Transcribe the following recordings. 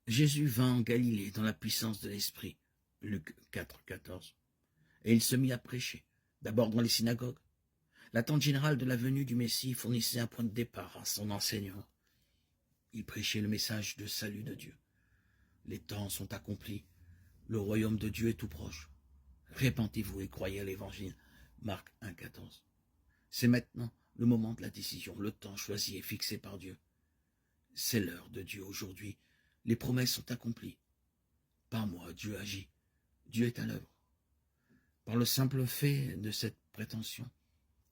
Jésus vint en Galilée dans la puissance de l'Esprit. Luc 4, 14. Et il se mit à prêcher, d'abord dans les synagogues. L'attente générale de la venue du Messie fournissait un point de départ à son enseignement. Il prêchait le message de salut de Dieu. Les temps sont accomplis. Le royaume de Dieu est tout proche. Répentez-vous et croyez à l'Évangile. Marc 1, 14. C'est maintenant le moment de la décision, le temps choisi et fixé par Dieu. C'est l'heure de Dieu aujourd'hui. Les promesses sont accomplies. Par moi, Dieu agit. Dieu est à l'œuvre. Par le simple fait de cette prétention,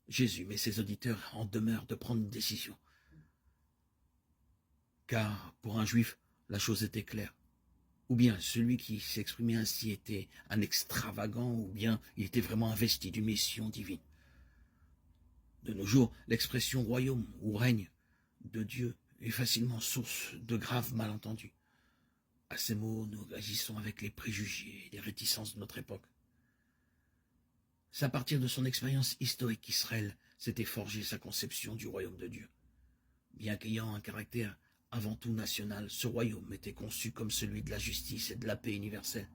Jésus met ses auditeurs en demeure de prendre une décision. Car pour un juif, la chose était claire. Ou bien celui qui s'exprimait ainsi était un extravagant, ou bien il était vraiment investi d'une mission divine. De nos jours, l'expression royaume ou règne de Dieu est facilement source de graves malentendus. À ces mots, nous agissons avec les préjugés et les réticences de notre époque. C'est à partir de son expérience historique qu'Israël s'était forgé sa conception du royaume de Dieu. Bien qu'ayant un caractère avant tout national, ce royaume était conçu comme celui de la justice et de la paix universelle.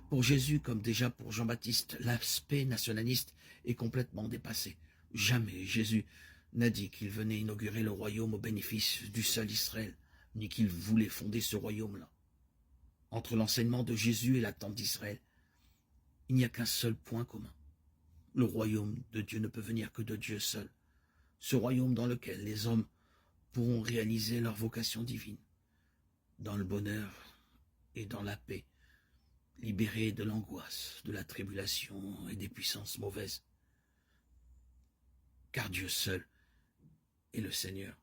Pour Jésus, comme déjà pour Jean-Baptiste, l'aspect nationaliste est complètement dépassé. Jamais Jésus n'a dit qu'il venait inaugurer le royaume au bénéfice du seul Israël, ni qu'il voulait fonder ce royaume-là. Entre l'enseignement de Jésus et l'attente d'Israël, il n'y a qu'un seul point commun. Le royaume de Dieu ne peut venir que de Dieu seul. Ce royaume dans lequel les hommes pourront réaliser leur vocation divine, dans le bonheur et dans la paix, libérés de l'angoisse, de la tribulation et des puissances mauvaises. Car Dieu seul est le Seigneur.